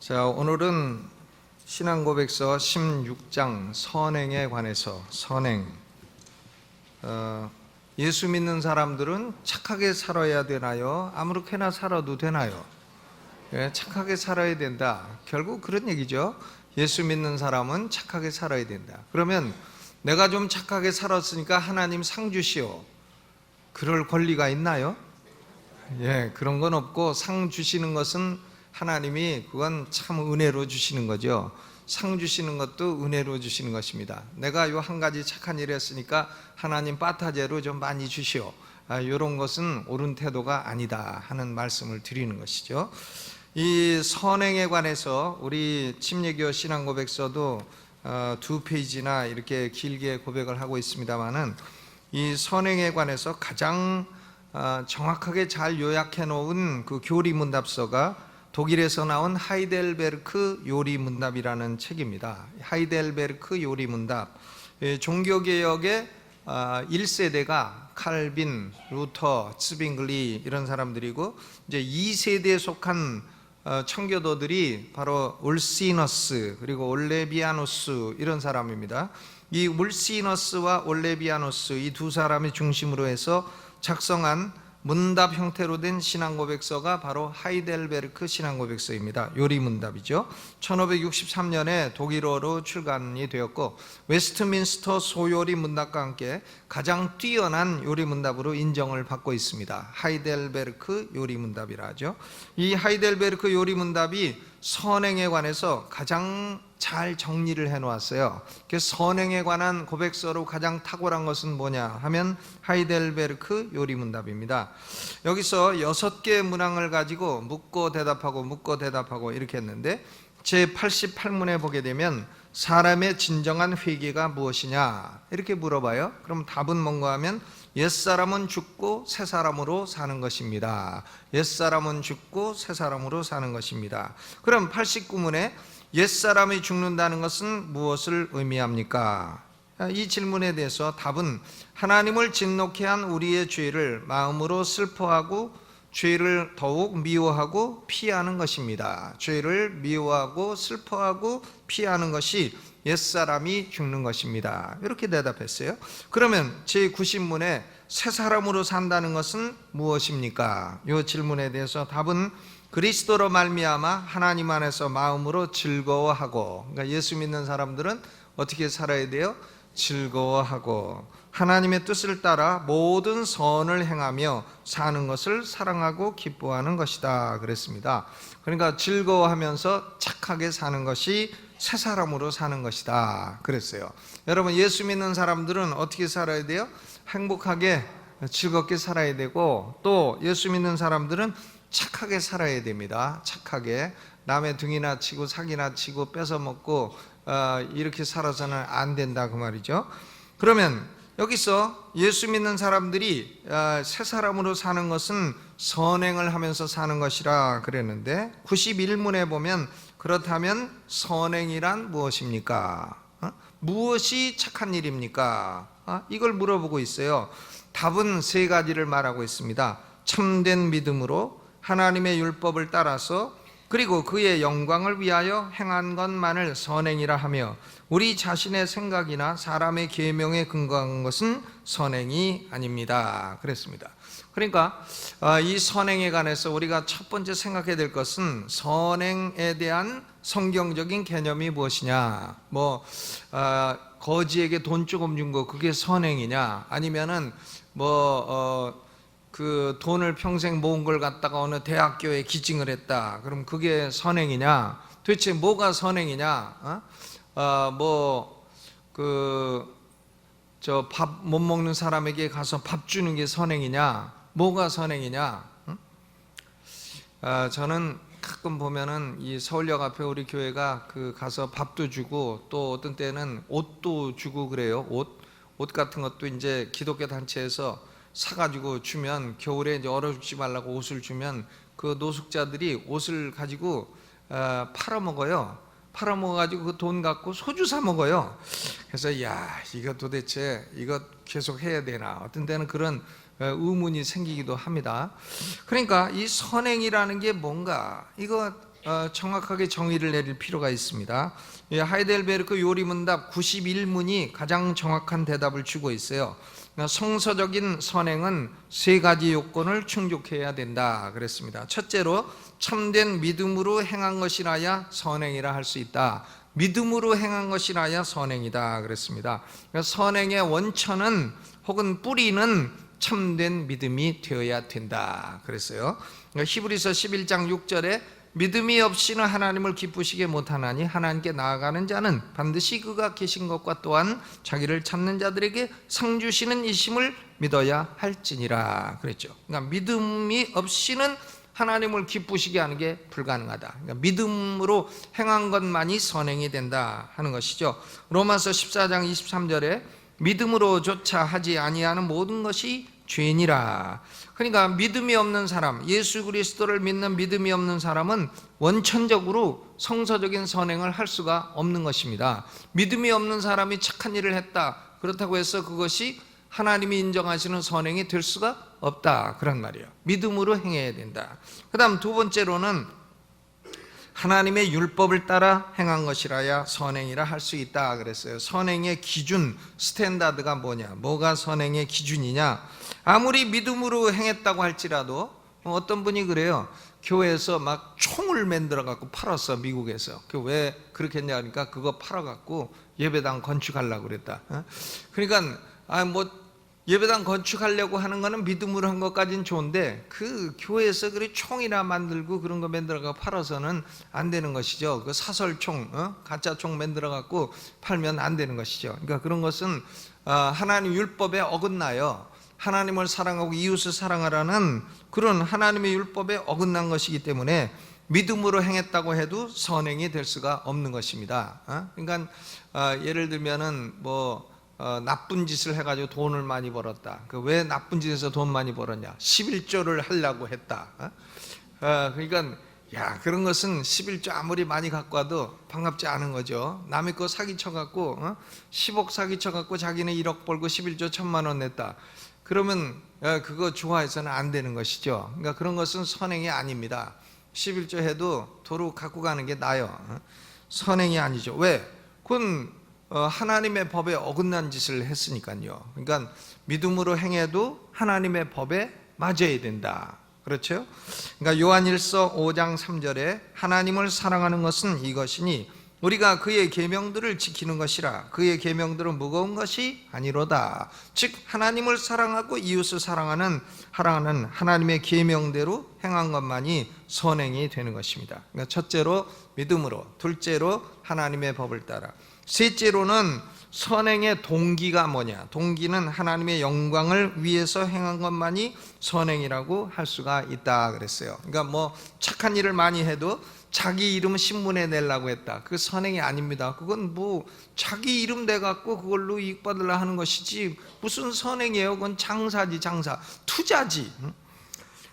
자, 오늘은 신앙고백서 16장 선행에 관해서 예수 믿는 사람들은 착하게 살아야 되나요? 아무렇게나 살아도 되나요? 착하게 살아야 된다. 결국 그런 얘기죠. 예수 믿는 사람은 착하게 살아야 된다. 그러면 내가 좀 착하게 살았으니까 하나님 상 주시오. 그럴 권리가 있나요? 그런 건 없고, 상 주시는 것은 하나님이 그건 참 은혜로 주시는 거죠. 상 주시는 것도 은혜로 주시는 것입니다. 내가 요 한 가지 착한 일 했으니까 하나님 빠타제로 좀 많이 주시오. 이런 것은 옳은 태도가 아니다 하는 말씀을 드리는 것이죠. 이 선행에 관해서 우리 침례교 신앙고백서도 2페이지나 이렇게 길게 고백을 하고 있습니다만은, 이 선행에 관해서 가장 정확하게 잘 요약해 놓은 그 교리문답서가 독일에서 나온 하이델베르크 요리문답이라는 책입니다. 하이델베르크 요리문답. 종교개혁의 1세대가 칼빈, 루터, 츠빙글리 이런 사람들이고, 이제 2세대에 속한 청교도들이 바로 울시너스 그리고 올레비아누스 이런 사람입니다. 이 울시너스와 올레비아누스 이 두 사람이 중심으로 해서 작성한 문답 형태로 된 신앙고백서가 바로 하이델베르크 신앙고백서입니다. 요리문답이죠. 1563년에 독일어로 출간이 되었고, 웨스트민스터 소요리 문답과 함께 가장 뛰어난 요리문답으로 인정을 받고 있습니다. 하이델베르크 요리문답이라 하죠. 이 하이델베르크 요리문답이 선행에 관해서 가장 잘 정리를 해놓았어요. 선행에 관한 고백서로 가장 탁월한 것은 뭐냐 하면 하이델베르크 요리문답입니다. 여기서 6개의 문항을 가지고 묻고 대답하고 이렇게 했는데, 제88문에 보게 되면 사람의 진정한 회개가 무엇이냐 이렇게 물어봐요. 그럼 답은 뭔가 하면 옛사람은 죽고 새사람으로 사는 것입니다. 옛사람은 죽고 새사람으로 사는 것입니다. 그럼 89문에 옛사람이 죽는다는 것은 무엇을 의미합니까? 이 질문에 대해서 답은 하나님을 진노케 한 우리의 죄를 마음으로 슬퍼하고 죄를 더욱 미워하고 피하는 것입니다. 죄를 미워하고 슬퍼하고 피하는 것이 옛사람이 죽는 것입니다. 이렇게 대답했어요. 그러면 제90문에 새 사람으로 산다는 것은 무엇입니까? 이 질문에 대해서 답은 그리스도로 말미암아 하나님 안에서 마음으로 즐거워하고, 그러니까 예수 믿는 사람들은 어떻게 살아야 돼요? 즐거워하고 하나님의 뜻을 따라 모든 선을 행하며 사는 것을 사랑하고 기뻐하는 것이다 그랬습니다. 그러니까 즐거워하면서 착하게 사는 것이 새 사람으로 사는 것이다 그랬어요. 여러분, 예수 믿는 사람들은 어떻게 살아야 돼요? 행복하게 즐겁게 살아야 되고, 또 예수 믿는 사람들은 착하게 살아야 됩니다. 착하게 남의 등이나 치고 사기나 치고 뺏어먹고 이렇게 살아서는 안 된다 그 말이죠. 그러면 여기서 예수 믿는 사람들이 새 사람으로 사는 것은 선행을 하면서 사는 것이라 그랬는데, 91문에 보면 그렇다면 선행이란 무엇입니까? 무엇이 착한 일입니까? 이걸 물어보고 있어요. 답은 3가지를 말하고 있습니다. 참된 믿음으로 하나님의 율법을 따라서, 그리고 그의 영광을 위하여 행한 것만을 선행이라 하며, 우리 자신의 생각이나 사람의 계명에 근거한 것은 선행이 아닙니다 그랬습니다. 그러니까 이 선행에 관해서 우리가 첫 번째 생각해야 될 것은 선행에 대한 성경적인 개념이 무엇이냐. 거지에게 돈 조금 준 거 그게 선행이냐, 아니면은 그 돈을 평생 모은 걸 갖다가 어느 대학교에 기증을 했다, 그럼 그게 선행이냐? 도대체 뭐가 선행이냐? 밥 못 먹는 사람에게 가서 밥 주는 게 선행이냐? 뭐가 선행이냐? 저는 가끔 보면은 이 서울역 앞에 우리 교회가 가서 밥도 주고, 또 어떤 때는 옷도 주고 그래요. 옷 같은 것도 이제 기독교 단체에서 사가지고 주면, 겨울에 이제 얼어 죽지 말라고 옷을 주면 그 노숙자들이 옷을 가지고 팔아먹어요. 팔아먹어가지고 그 돈 갖고 소주 사 먹어요. 그래서 이거 도대체 이거 계속 해야 되나, 어떤 때는 그런 의문이 생기기도 합니다. 그러니까 이 선행이라는 게 뭔가, 이거 정확하게 정의를 내릴 필요가 있습니다. 하이델베르크 요리문답 91문이 가장 정확한 대답을 주고 있어요. 성서적인 선행은 세 가지 요건을 충족해야 된다 그랬습니다. 첫째로 참된 믿음으로 행한 것이라야 선행이라 할 수 있다. 믿음으로 행한 것이라야 선행이다 그랬습니다. 선행의 원천은 혹은 뿌리는 참된 믿음이 되어야 된다 그랬어요. 히브리서 11장 6절에 믿음이 없이는 하나님을 기쁘시게 못하나니 하나님께 나아가는 자는 반드시 그가 계신 것과 또한 자기를 찾는 자들에게 상 주시는 이심을 믿어야 할지니라 그랬죠. 그러니까 믿음이 없이는 하나님을 기쁘시게 하는 게 불가능하다. 그러니까 믿음으로 행한 것만이 선행이 된다 하는 것이죠. 로마서 14장 23절에 믿음으로조차 하지 아니하는 모든 것이 죄니라. 그러니까 믿음이 없는 사람, 예수 그리스도를 믿는 믿음이 없는 사람은 원천적으로 성서적인 선행을 할 수가 없는 것입니다. 믿음이 없는 사람이 착한 일을 했다, 그렇다고 해서 그것이 하나님이 인정하시는 선행이 될 수가 없다, 그런 말이에요. 믿음으로 행해야 된다. 그 다음 두 번째로는 하나님의 율법을 따라 행한 것이라야 선행이라 할 수 있다 그랬어요. 선행의 기준, 스탠다드가 뭐냐, 뭐가 선행의 기준이냐. 아무리 믿음으로 행했다고 할지라도 어떤 분이 그래요. 교회에서 막 총을 만들어 갖고 팔았어, 미국에서. 왜 그렇게 했냐 하니까 그거 팔아 갖고 예배당 건축하려고 그랬다. 그러니까 예배당 건축하려고 하는 거는 믿음으로 한 것까지는 좋은데 그 교회에서 그래 총이나 만들고 그런 거 만들어가 팔아서는 안 되는 것이죠. 그 사설총, 가짜 총 만들어 갖고 팔면 안 되는 것이죠. 그러니까 그런 것은 하나님 율법에 어긋나요. 하나님을 사랑하고 이웃을 사랑하라는 그런 하나님의 율법에 어긋난 것이기 때문에 믿음으로 행했다고 해도 선행이 될 수가 없는 것입니다. 그러니까 예를 들면은 나쁜 짓을 해가지고 돈을 많이 벌었다. 왜 나쁜 짓에서 돈 많이 벌었냐? 11조를 하려고 했다. 그러니까 그런 것은 11조 아무리 많이 갖고 와도 반갑지 않은 거죠. 남의 거 사기쳐갖고 10억 사기쳐갖고 자기는 1억 벌고 11조 1,000만 원 냈다. 그러면 그거 좋아해서는 안 되는 것이죠. 그러니까 그런 것은 선행이 아닙니다. 11조 해도 도로 갖고 가는 게 나아요. 선행이 아니죠. 왜? 그건 하나님의 법에 어긋난 짓을 했으니까요. 그러니까 믿음으로 행해도 하나님의 법에 맞아야 된다. 그렇죠? 그러니까 요한일서 5장 3절에 하나님을 사랑하는 것은 이것이니 우리가 그의 계명들을 지키는 것이라. 그의 계명들은 무거운 것이 아니로다. 즉 하나님을 사랑하고 이웃을 사랑하는 하나님의 계명대로 행한 것만이 선행이 되는 것입니다. 그러니까 첫째로 믿음으로, 둘째로 하나님의 법을 따라, 셋째로는 선행의 동기가 뭐냐? 동기는 하나님의 영광을 위해서 행한 것만이 선행이라고 할 수가 있다 그랬어요. 그러니까 착한 일을 많이 해도 자기 이름 신문에 내려고 했다. 그 선행이 아닙니다. 그건 자기 이름 내갖고 그걸로 이익 받으려 하는 것이지 무슨 선행이에요? 그건 장사지, 장사, 투자지.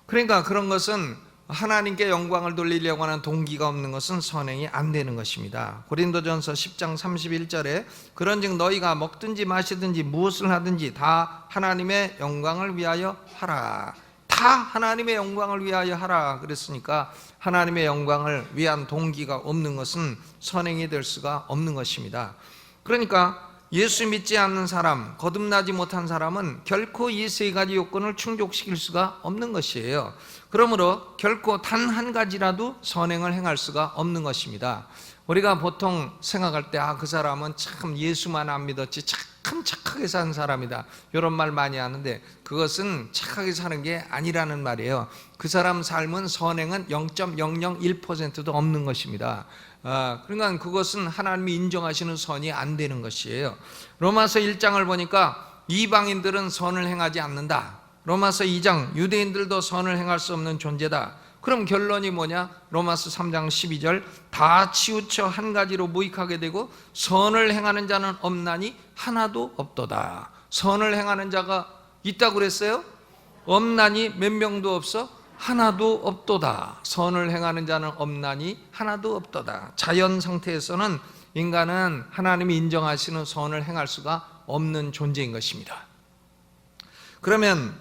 그러니까 그런 것은 하나님께 영광을 돌리려고 하는 동기가 없는 것은 선행이 안 되는 것입니다. 고린도전서 10장 31절에 그런즉 너희가 먹든지 마시든지 무엇을 하든지 다 하나님의 영광을 위하여 하라. 다 하나님의 영광을 위하여 하라 그랬으니까 하나님의 영광을 위한 동기가 없는 것은 선행이 될 수가 없는 것입니다. 그러니까 예수 믿지 않는 사람, 거듭나지 못한 사람은 결코 이 세 가지 요건을 충족시킬 수가 없는 것이에요. 그러므로 결코 단 한 가지라도 선행을 행할 수가 없는 것입니다. 우리가 보통 생각할 때 그 사람은 참 예수만 안 믿었지 참 착하게 산 사람이다, 이런 말 많이 하는데 그것은 착하게 사는 게 아니라는 말이에요. 그 사람 삶은 선행은 0.001%도 없는 것입니다. 그러니까 그것은 하나님이 인정하시는 선이 안 되는 것이에요. 로마서 1장을 보니까 이방인들은 선을 행하지 않는다. 로마서 2장 유대인들도 선을 행할 수 없는 존재다. 그럼 결론이 뭐냐? 로마서 3장 12절 다 치우쳐 한 가지로 무익하게 되고 선을 행하는 자는 없나니 하나도 없도다. 선을 행하는 자가 있다고 그랬어요? 없나니 몇 명도 없어? 하나도 없도다. 선을 행하는 자는 없나니 하나도 없도다. 자연 상태에서는 인간은 하나님이 인정하시는 선을 행할 수가 없는 존재인 것입니다. 그러면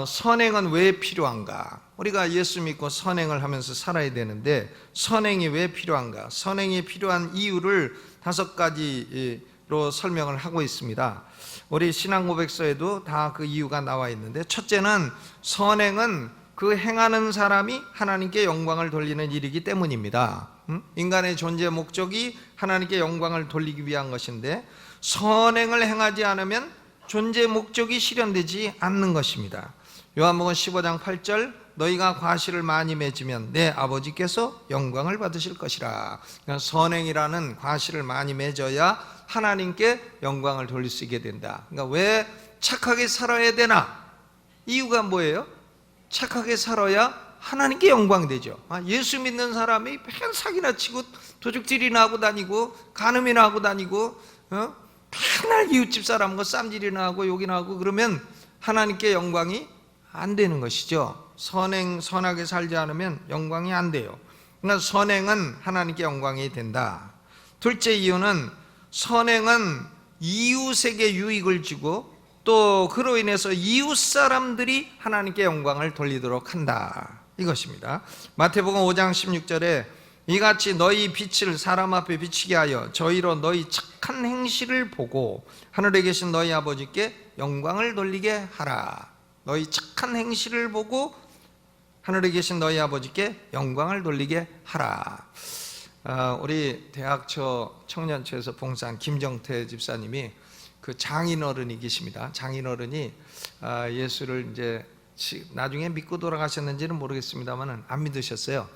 선행은 왜 필요한가? 우리가 예수 믿고 선행을 하면서 살아야 되는데 선행이 왜 필요한가? 선행이 필요한 이유를 5가지로 설명을 하고 있습니다. 우리 신앙 고백서에도 다 그 이유가 나와 있는데, 첫째는 선행은 그 행하는 사람이 하나님께 영광을 돌리는 일이기 때문입니다. 인간의 존재 목적이 하나님께 영광을 돌리기 위한 것인데, 선행을 행하지 않으면 존재 목적이 실현되지 않는 것입니다. 요한복음 15장 8절, 너희가 과실을 많이 맺으면 내 아버지께서 영광을 받으실 것이라. 그러니까 선행이라는 과실을 많이 맺어야 하나님께 영광을 돌릴 수 있게 된다. 그러니까 왜 착하게 살아야 되나? 이유가 뭐예요? 착하게 살아야 하나님께 영광되죠. 예수 믿는 사람이 맨 사기나 치고 도둑질이나 하고 다니고 간음이나 하고 다니고 맨날 이웃집 사람과 쌈질이나 하고 욕이나 하고 그러면 하나님께 영광이 안 되는 것이죠. 선하게 살지 않으면 영광이 안 돼요. 그러니까 선행은 하나님께 영광이 된다. 둘째 이유는 선행은 이웃에게 유익을 주고 또 그로 인해서 이웃 사람들이 하나님께 영광을 돌리도록 한다, 이것입니다. 마태복음 5장 16절에 이같이 너희 빛을 사람 앞에 비치게 하여 저희로 너희 착한 행실을 보고 하늘에 계신 너희 아버지께 영광을 돌리게 하라. 너희 착한 행실을 보고 하늘에 계신 너희 아버지께 영광을 돌리게 하라. 우리 대학초 청년초에서 봉사한 김정태 집사님이 그 장인어른이 계십니다. 장인어른이 예수를 이제 나중에 믿고 돌아가셨는지는 모르겠습니다만 안 믿으셨어요.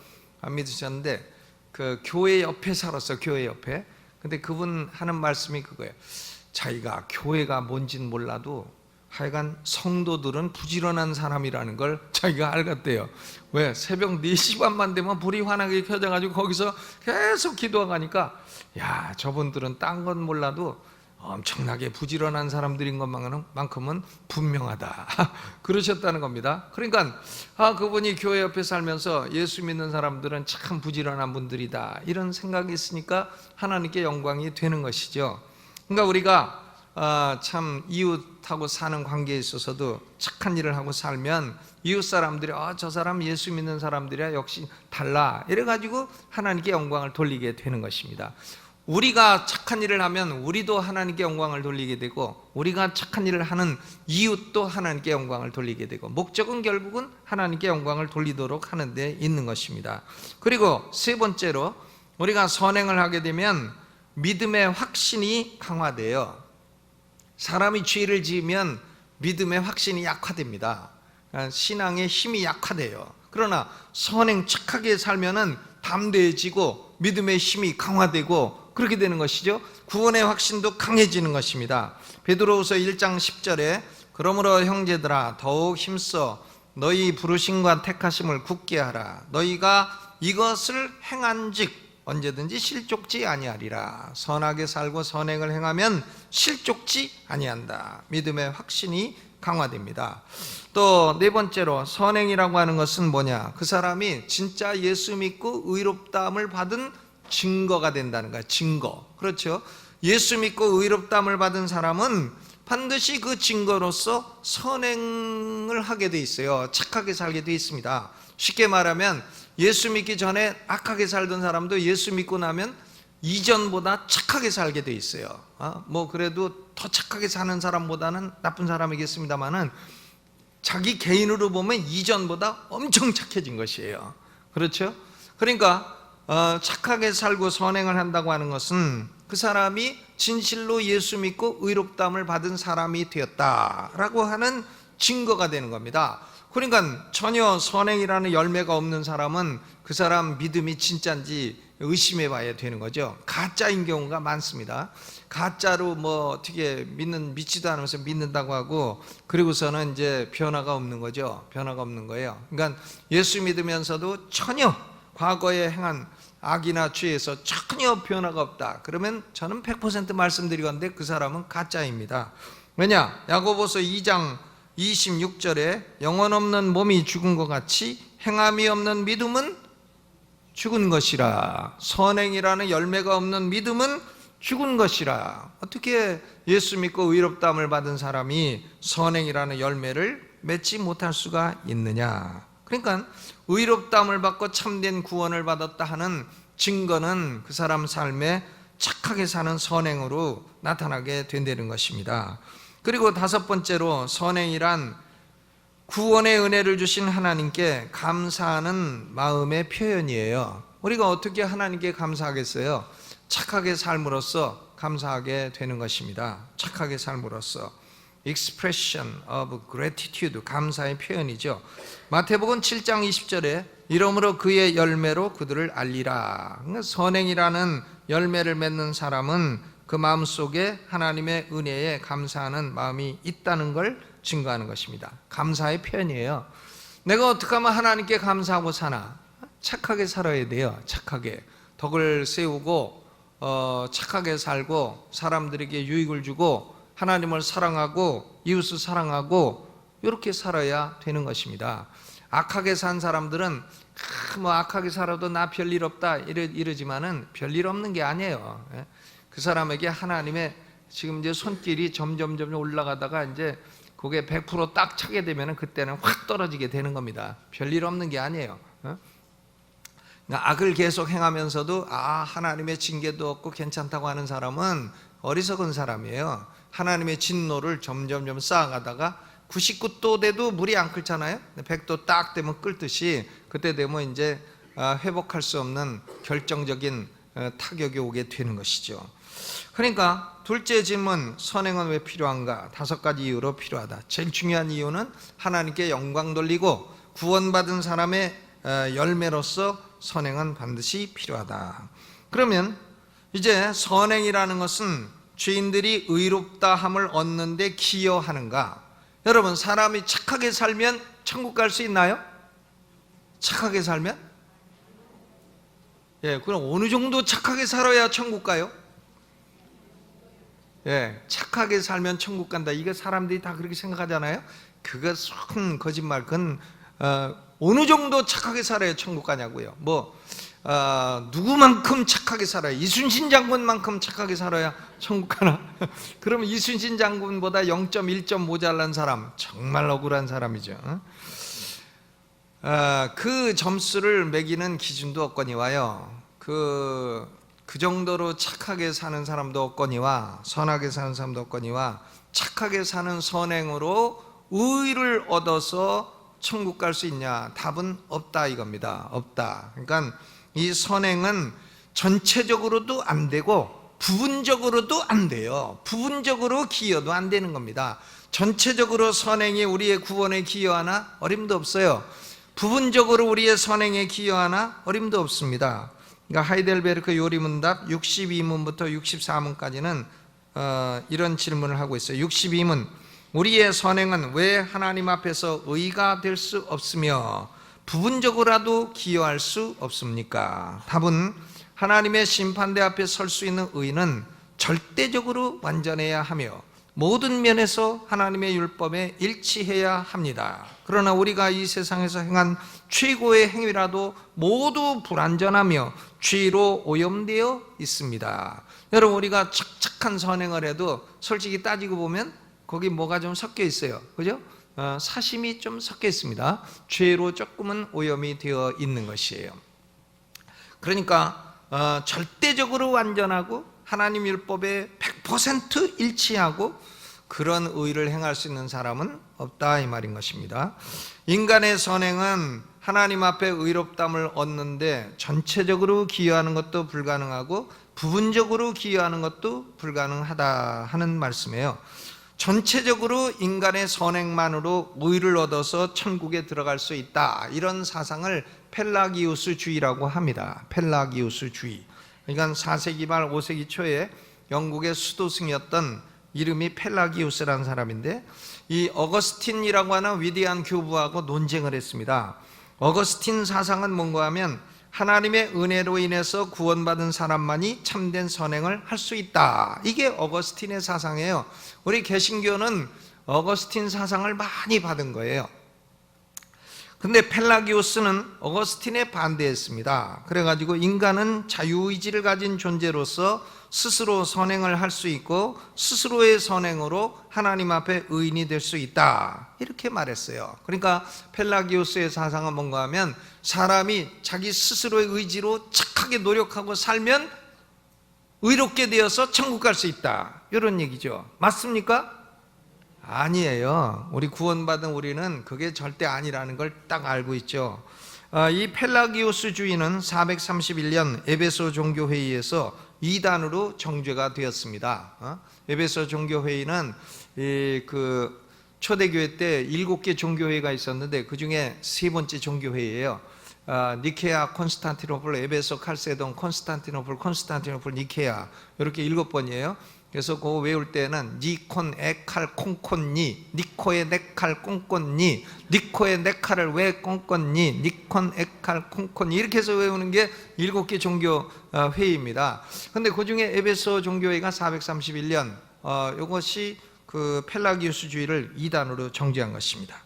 안 믿으셨는데 그 교회 옆에 살았어요. 교회 옆에. 근데 그분 하는 말씀이 그거예요. 자기가 교회가 뭔지는 몰라도 하여간 성도들은 부지런한 사람이라는 걸 자기가 알겠대요. 왜? 새벽 4시 반만 되면 불이 환하게 켜져가지고 거기서 계속 기도하니까 야, 저분들은 딴 건 몰라도 엄청나게 부지런한 사람들인 것만큼은 분명하다 그러셨다는 겁니다. 그러니까 그분이 교회 옆에 살면서 예수 믿는 사람들은 참 부지런한 분들이다 이런 생각이 있으니까 하나님께 영광이 되는 것이죠. 그러니까 우리가 참 이웃하고 사는 관계에 있어서도 착한 일을 하고 살면 이웃 사람들이 저 사람 예수 믿는 사람들이야 역시 달라 이래가지고 하나님께 영광을 돌리게 되는 것입니다. 우리가 착한 일을 하면 우리도 하나님께 영광을 돌리게 되고 우리가 착한 일을 하는 이웃도 하나님께 영광을 돌리게 되고 목적은 결국은 하나님께 영광을 돌리도록 하는 데 있는 것입니다. 그리고 세 번째로 우리가 선행을 하게 되면 믿음의 확신이 강화돼요. 사람이 죄를 지으면 믿음의 확신이 약화됩니다. 신앙의 힘이 약화돼요. 그러나 선행 착하게 살면은 담대해지고 믿음의 힘이 강화되고 그렇게 되는 것이죠. 구원의 확신도 강해지는 것입니다. 베드로후서 1장 10절에 그러므로 형제들아 더욱 힘써 너희 부르심과 택하심을 굳게 하라. 너희가 이것을 행한즉 언제든지 실족지 아니하리라. 선하게 살고 선행을 행하면 실족지 아니한다. 믿음의 확신이 강화됩니다. 또 네 번째로 선행이라고 하는 것은 뭐냐? 그 사람이 진짜 예수 믿고 의롭다함을 받은 증거가 된다는 거야. 증거. 그렇죠? 예수 믿고 의롭다함을 받은 사람은 반드시 그 증거로서 선행을 하게 돼 있어요. 착하게 살게 돼 있습니다. 쉽게 말하면 예수 믿기 전에 악하게 살던 사람도 예수 믿고 나면 이전보다 착하게 살게 돼 있어요. 뭐 그래도 더 착하게 사는 사람보다는 나쁜 사람이겠습니다만은 자기 개인으로 보면 이전보다 엄청 착해진 것이에요. 그렇죠? 그러니까 착하게 살고 선행을 한다고 하는 것은 그 사람이 진실로 예수 믿고 의롭다함을 받은 사람이 되었다라고 하는 증거가 되는 겁니다. 그러니까 전혀 선행이라는 열매가 없는 사람은 그 사람 믿음이 진짜인지 의심해 봐야 되는 거죠. 가짜인 경우가 많습니다. 가짜로 뭐 어떻게 믿지도 않으면서 믿는다고 하고 그리고서는 이제 변화가 없는 거죠. 변화가 없는 거예요. 그러니까 예수 믿으면서도 전혀 과거에 행한 악이나 죄에서 전혀 변화가 없다. 그러면 저는 100% 말씀드리건데 그 사람은 가짜입니다. 왜냐? 야고보서 2장 26절에 영혼 없는 몸이 죽은 것 같이 행함이 없는 믿음은 죽은 것이라. 선행이라는 열매가 없는 믿음은 죽은 것이라. 어떻게 예수 믿고 의롭다함을 받은 사람이 선행이라는 열매를 맺지 못할 수가 있느냐? 그러니까 의롭다함을 받고 참된 구원을 받았다 하는 증거는 그 사람 삶에 착하게 사는 선행으로 나타나게 된다는 것입니다. 그리고 다섯 번째로, 선행이란 구원의 은혜를 주신 하나님께 감사하는 마음의 표현이에요. 우리가 어떻게 하나님께 감사하겠어요? 착하게 삶으로써 감사하게 되는 것입니다. 착하게 삶으로써 expression of gratitude, 감사의 표현이죠. 마태복음 7장 20절에 이러므로 그의 열매로 그들을 알리라. 그러니까 선행이라는 열매를 맺는 사람은 그 마음속에 하나님의 은혜에 감사하는 마음이 있다는 걸 증거하는 것입니다. 감사의 표현이에요. 내가 어떻게 하면 하나님께 감사하고 사나? 착하게 살아야 돼요. 착하게 덕을 세우고 착하게 살고 사람들에게 유익을 주고 하나님을 사랑하고 이웃을 사랑하고 이렇게 살아야 되는 것입니다. 악하게 산 사람들은 뭐 악하게 살아도 나 별일 없다 이러지만은 별일 없는 게 아니에요. 그 사람에게 하나님의 지금 이제 손길이 점점 올라가다가 이제 그게 100% 차게 되면은 그때는 확 떨어지게 되는 겁니다. 별일 없는 게 아니에요. 그러니까 악을 계속 행하면서도 하나님의 징계도 없고 괜찮다고 하는 사람은 어리석은 사람이에요. 하나님의 진노를 점점 쌓아가다가 99도 돼도 물이 안 끓잖아요. 100도 딱 되면 끓듯이 그때 되면 이제 회복할 수 없는 결정적인 타격이 오게 되는 것이죠. 그러니까 둘째 질문, 선행은 왜 필요한가? 다섯 가지 이유로 필요하다. 제일 중요한 이유는 하나님께 영광 돌리고 구원받은 사람의 열매로서 선행은 반드시 필요하다. 그러면 이제 선행이라는 것은 죄인들이 의롭다함을 얻는 데 기여하는가? 여러분, 사람이 착하게 살면 천국 갈 수 있나요? 착하게 살면? 그럼 어느 정도 착하게 살아야 천국 가요? 착하게 살면 천국 간다. 이거 사람들이 다 그렇게 생각하잖아요. 그것은 거짓말. 그건 어느 정도 착하게 살아야 천국 가냐고요. 누구만큼 착하게 살아야, 이순신 장군만큼 착하게 살아야 천국 가나? 그러면 이순신 장군보다 0.1점 모자란 사람, 정말 억울한 사람이죠. 그 점수를 매기는 기준도 없거니와요. 그 정도로 착하게 사는 사람도 없거니와, 선하게 사는 사람도 없거니와, 착하게 사는 선행으로 의를 얻어서 천국 갈 수 있냐? 답은 없다 이겁니다. 없다. 그러니까 이 선행은 전체적으로도 안 되고 부분적으로도 안 돼요. 부분적으로 기여도 안 되는 겁니다. 전체적으로 선행이 우리의 구원에 기여하나? 어림도 없어요. 부분적으로 우리의 선행에 기여하나? 어림도 없습니다. 그러니까 하이델베르크 요리문답 62문부터 64문까지는 이런 질문을 하고 있어요. 62문, 우리의 선행은 왜 하나님 앞에서 의가 될 수 없으며 부분적으로라도 기여할 수 없습니까? 답은 하나님의 심판대 앞에 설 수 있는 의는 절대적으로 완전해야 하며 모든 면에서 하나님의 율법에 일치해야 합니다. 그러나 우리가 이 세상에서 행한 최고의 행위라도 모두 불완전하며 죄로 오염되어 있습니다. 여러분, 우리가 착착한 선행을 해도 솔직히 따지고 보면 거기 뭐가 좀 섞여 있어요. 그죠? 사심이 좀 섞여 있습니다. 죄로 조금은 오염이 되어 있는 것이에요. 그러니까 절대적으로 완전하고 하나님 율법에 100% 일치하고 그런 의를 행할 수 있는 사람은 없다 이 말인 것입니다. 인간의 선행은 하나님 앞에 의롭다함을 얻는데 전체적으로 기여하는 것도 불가능하고 부분적으로 기여하는 것도 불가능하다 하는 말씀이에요. 전체적으로 인간의 선행만으로 의를 얻어서 천국에 들어갈 수 있다, 이런 사상을 펠라기우스주의라고 합니다. 펠라기우스주의. 그러니까 4세기 말 5세기 초에 영국의 수도승이었던 이름이 펠라기우스라는 사람인데, 이 어거스틴이라고 하는 위대한 교부하고 논쟁을 했습니다. 어거스틴 사상은 뭔가 하면 하나님의 은혜로 인해서 구원받은 사람만이 참된 선행을 할 수 있다, 이게 어거스틴의 사상이에요. 우리 개신교는 어거스틴 사상을 많이 받은 거예요. 근데 펠라기오스는 어거스틴에 반대했습니다. 그래가지고 인간은 자유의지를 가진 존재로서 스스로 선행을 할 수 있고 스스로의 선행으로 하나님 앞에 의인이 될 수 있다, 이렇게 말했어요. 그러니까 펠라기오스의 사상은 뭔가 하면 사람이 자기 스스로의 의지로 착하게 노력하고 살면 의롭게 되어서 천국 갈 수 있다, 이런 얘기죠. 맞습니까? 아니에요. 우리 구원받은 우리는 그게 절대 아니라는 걸 딱 알고 있죠. 이 펠라기오스주의는 431년 에베소 종교회의에서 이단으로 정죄가 되었습니다. 에베소 종교회의는 그 초대교회 때 7개 종교회의가 있었는데 그 중에 세 번째 종교회의예요. 니케아, 콘스탄티노플, 에베소, 칼세돈, 콘스탄티노플, 니케아, 이렇게 7번이에요. 그래서 그거 외울 때는 니콘, 에칼, 콩콘니, 니코에 네칼, 콩콘니, 니코에 네칼을 왜 콩콘니, 니콘, 에칼, 콩콘니, 이렇게 해서 외우는 게 7개 종교 회의입니다. 근데 그 중에 에베소 종교회의가 431년, 이것이 그 펠라기우스주의를 이단으로 정죄한 것입니다.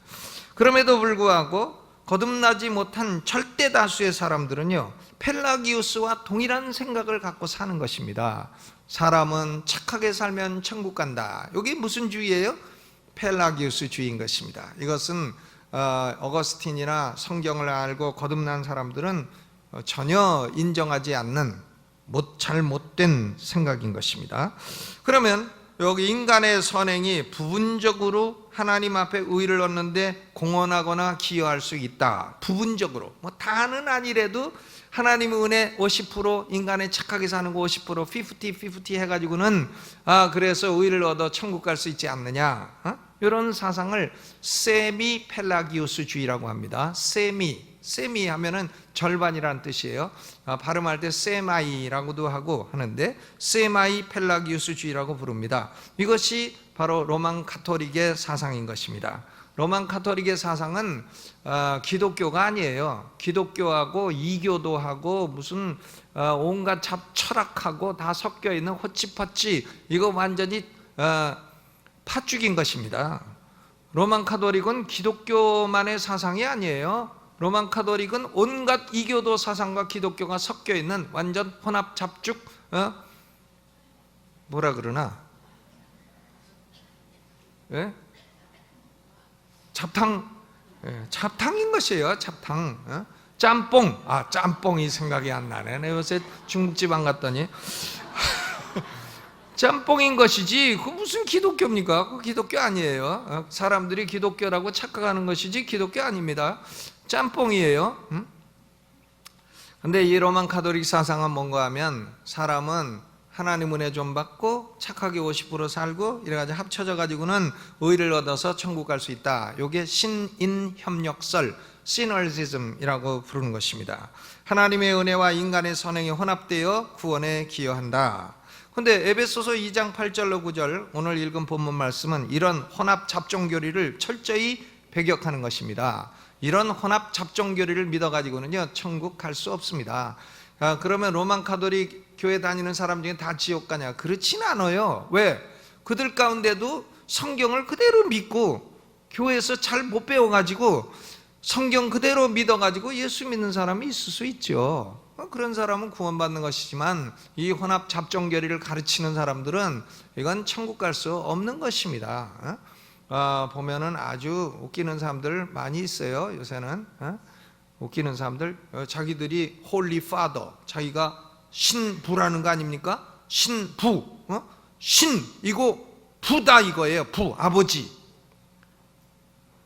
그럼에도 불구하고 거듭나지 못한 절대 다수의 사람들은요, 펠라기우스와 동일한 생각을 갖고 사는 것입니다. 사람은 착하게 살면 천국 간다. 이게 무슨 주의예요? 펠라기우스 주의인 것입니다. 이것은 어거스틴이나 성경을 알고 거듭난 사람들은 전혀 인정하지 않는 잘못된 생각인 것입니다. 그러면 여기 인간의 선행이 부분적으로 하나님 앞에 의를 얻는데 공헌하거나 기여할 수 있다. 부분적으로, 다는 아니래도 하나님의 은혜 50%, 인간의 착하게 사는 거 50%, 50 해가지고는 그래서 의를 얻어 천국 갈 수 있지 않느냐, 이런 사상을 세미 펠라기우스주의라고 합니다. 세미 하면은 절반이라는 뜻이에요. 발음할 때 세마이라고도 하고 하는데 세마이 펠라기우스주의라고 부릅니다. 이것이 바로 로만 카톨릭의 사상인 것입니다. 로만 카톨릭의 사상은 기독교가 아니에요. 기독교하고 이교도하고 무슨 온갖 철학하고 다 섞여 있는 호치퍼치, 이거 완전히 팥죽인 것입니다. 로만 카톨릭은 기독교만의 사상이 아니에요. 로만 카톨릭은 온갖 이교도 사상과 기독교가 섞여 있는 완전 혼합 잡죽, 뭐라 그러나? 예? 잡탕인 것이에요. 잡탕. 짬뽕. 짬뽕이 생각이 안 나네. 내가 요새 중국집 안 갔더니 짬뽕인 것이지 그 무슨 기독교입니까? 그 기독교 아니에요. 사람들이 기독교라고 착각하는 것이지 기독교 아닙니다. 짬뽕이에요. 근데 이 로만 카톨릭 사상은 뭔가 하면 사람은 하나님 은혜 좀 받고 착하게 50% 살고 이래가지고 합쳐져 가지고는 의를 얻어서 천국 갈 수 있다. 이게 신인협력설, 시너지즘이라고 부르는 것입니다. 하나님의 은혜와 인간의 선행이 혼합되어 구원에 기여한다. 근데 에베소서 2장 8절로 9절 오늘 읽은 본문 말씀은 이런 혼합 잡종교리를 철저히 배격하는 것입니다. 이런 혼합 잡종교리를 믿어가지고는요, 천국 갈 수 없습니다. 그러면 로만 카톨릭 교회 다니는 사람 중에 다 지옥 가냐? 그렇진 않아요. 왜? 그들 가운데도 성경을 그대로 믿고 교회에서 잘 못 배워가지고 성경 그대로 믿어가지고 예수 믿는 사람이 있을 수 있죠. 그런 사람은 구원받는 것이지만 이 혼합 잡종교리를 가르치는 사람들은 이건 천국 갈 수 없는 것입니다. 보면은 아주 웃기는 사람들 많이 있어요. 요새는 웃기는 사람들, 자기들이 홀리 파더, 자기가 신부라는 거 아닙니까? 신부, 신 이거 부다 이거예요. 부, 아버지.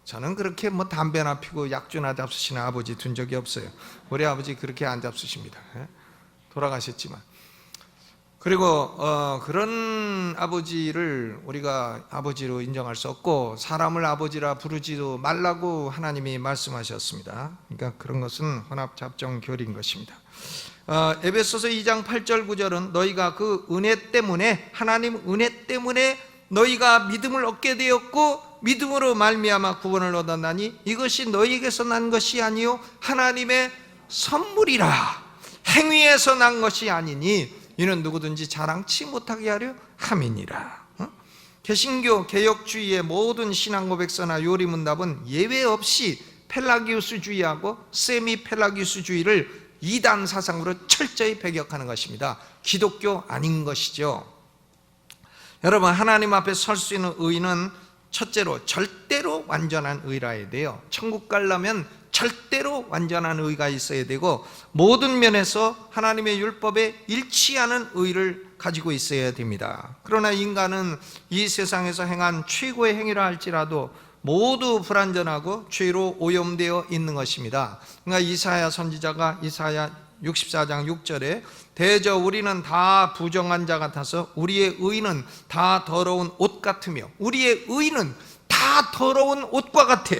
저는 그렇게 담배나 피고 약주나 잡수시는 아버지 둔 적이 없어요. 우리 아버지 그렇게 안 잡수십니다. 돌아가셨지만. 그리고 그런 아버지를 우리가 아버지로 인정할 수 없고 사람을 아버지라 부르지도 말라고 하나님이 말씀하셨습니다. 그러니까 그런 것은 혼합 잡종 교리인 것입니다. 에베소서 2장 8절 9절은 너희가 그 은혜 때문에, 하나님 은혜 때문에 너희가 믿음을 얻게 되었고 믿음으로 말미암아 구원을 얻었나니 이것이 너희에게서 난 것이 아니요 하나님의 선물이라. 행위에서 난 것이 아니니 이는 누구든지 자랑치 못하게 하려 함이니라. 개신교 개혁주의의 모든 신앙 고백서나 요리문답은 예외 없이 펠라기우스주의하고 세미 펠라기우스주의를 이단 사상으로 철저히 배격하는 것입니다. 기독교 아닌 것이죠. 여러분, 하나님 앞에 설 수 있는 의는 첫째로 절대로 완전한 의라야 돼요. 천국 가려면 절대로 완전한 의가 있어야 되고, 모든 면에서 하나님의 율법에 일치하는 의를 가지고 있어야 됩니다. 그러나 인간은 이 세상에서 행한 최고의 행위라 할지라도 모두 불완전하고 죄로 오염되어 있는 것입니다. 그러니까 이사야 선지자가 이사야 64장 6절에 대저 우리는 다 부정한 자 같아서 우리의 의는 다 더러운 옷 같으며 우리의 의는 다 더러운 옷과 같아.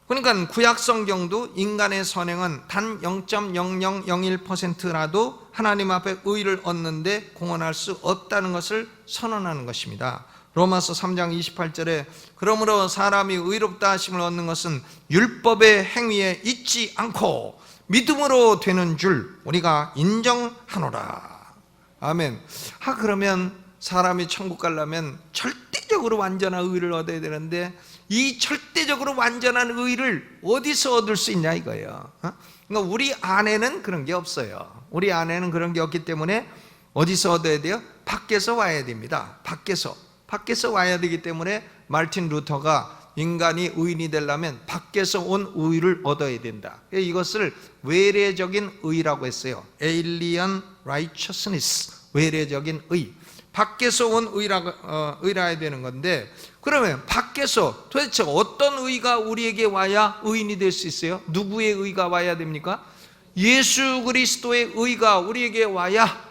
그러니까 구약 성경도 인간의 선행은 단 0.0001%라도 하나님 앞에 의를 얻는데 공헌할 수 없다는 것을 선언하는 것입니다. 로마서 3장 28절에 그러므로 사람이 의롭다 하심을 얻는 것은 율법의 행위에 있지 않고 믿음으로 되는 줄 우리가 인정하노라. 아멘. 그러면 사람이 천국 가려면 절대적으로 완전한 의를 얻어야 되는데, 이 절대적으로 완전한 의를 어디서 얻을 수 있냐 이거예요. 그러니까 우리 안에는 그런 게 없어요. 우리 안에는 그런 게 없기 때문에 어디서 얻어야 돼요? 밖에서 와야 됩니다. 밖에서 와야 되기 때문에 마르틴 루터가 인간이 의인이 되려면 밖에서 온 의를 얻어야 된다. 이것을 외래적인 의라고 했어요. Alien righteousness, 외래적인 의. 밖에서 온 의라야 되는 건데, 그러면 밖에서 도대체 어떤 의가 우리에게 와야 의인이 될 수 있어요? 누구의 의가 와야 됩니까? 예수 그리스도의 의가 우리에게 와야,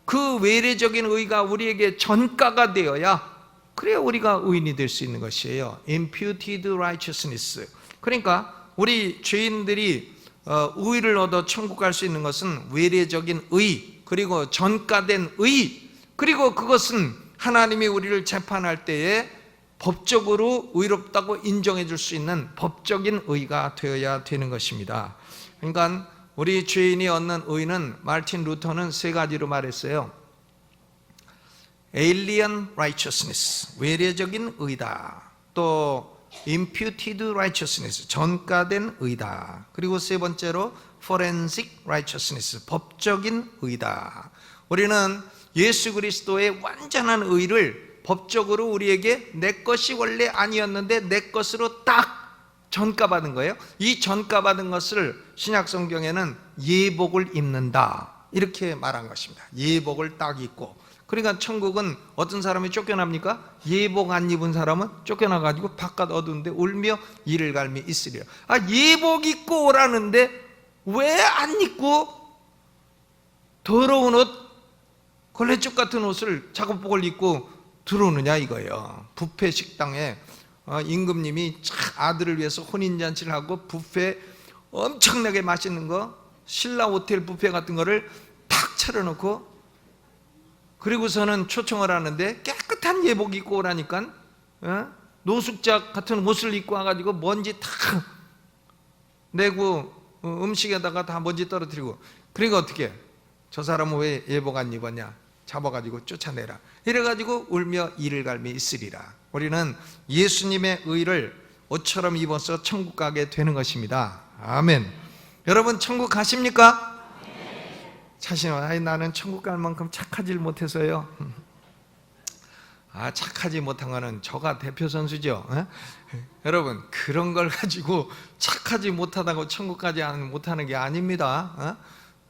그 외래적인 의가 우리에게 전가가 되어야, 그래야 우리가 의인이 될 수 있는 것이에요. Imputed righteousness. 그러니까 우리 죄인들이 의를 얻어 천국 갈 수 있는 것은 외래적인 의, 그리고 전가된 의, 그리고 그것은 하나님이 우리를 재판할 때에 법적으로 의롭다고 인정해 줄 수 있는 법적인 의가 되어야 되는 것입니다. 그러니까 우리 죄인이 얻는 의는 마르틴 루터는 세 가지로 말했어요. Alien righteousness, 외래적인 의다. 또 imputed righteousness, 전가된 의다. 그리고 세 번째로 forensic righteousness, 법적인 의다. 우리는 예수 그리스도의 완전한 의를 법적으로 우리에게 내 것이 원래 아니었는데 내 것으로 딱 전가받은 거예요. 이 전가받은 것을 신약 성경에는 예복을 입는다, 이렇게 말한 것입니다. 예복을 딱 입고. 그러니까 천국은 어떤 사람이 쫓겨납니까? 예복 안 입은 사람은 쫓겨나가지고 바깥 어두운데 울며 이를 갈미 있으리라. 예복 입고 오라는데 왜 안 입고 더러운 옷, 걸레쪽 같은 옷을 작업복을 입고 들어오느냐 이거예요. 뷔페 식당에 임금님이 아들을 위해서 혼인잔치를 하고 뷔페 엄청나게 맛있는 거, 신라 호텔 뷔페 같은 거를 탁 차려놓고, 그리고서는 초청을 하는데 깨끗한 예복 입고 오라니까 노숙자 같은 옷을 입고 와가지고 먼지 탁 내고 음식에다가 다 먼지 떨어뜨리고, 그러니까 어떻게, 저 사람은 왜 예복 안 입었냐, 잡아가지고 쫓아내라, 이래가지고 울며 이를 갈미 있으리라. 우리는 예수님의 의를 옷처럼 입어서 천국 가게 되는 것입니다. 아멘. 여러분 천국 가십니까? 자신은 나는 천국 갈 만큼 착하지 못해서요. 착하지 못한 거는 저가 대표 선수죠. 여러분 그런 걸 가지고 착하지 못하다고 천국 가지 못하는 게 아닙니다.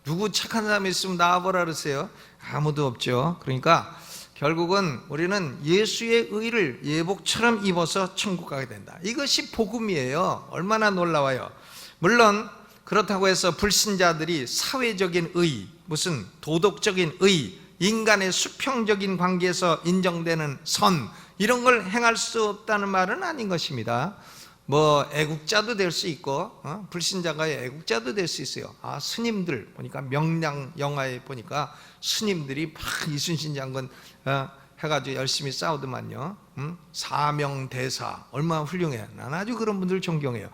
누구 착한 사람이 있으면 나와보라 그러세요? 아무도 없죠. 그러니까 결국은 우리는 예수의 의를 예복처럼 입어서 천국 가게 된다. 이것이 복음이에요. 얼마나 놀라워요. 물론 그렇다고 해서 불신자들이 사회적인 의, 무슨 도덕적인 의, 인간의 수평적인 관계에서 인정되는 선, 이런 걸 행할 수 없다는 말은 아닌 것입니다. 애국자도 될 수 있고, 불신자가 애국자도 될 수 있어요. 스님들 보니까, 명량 영화에 보니까 스님들이 막 이순신 장군 해가지고 열심히 싸우더만요. 사명대사 얼마나 훌륭해. 난 아주 그런 분들 존경해요.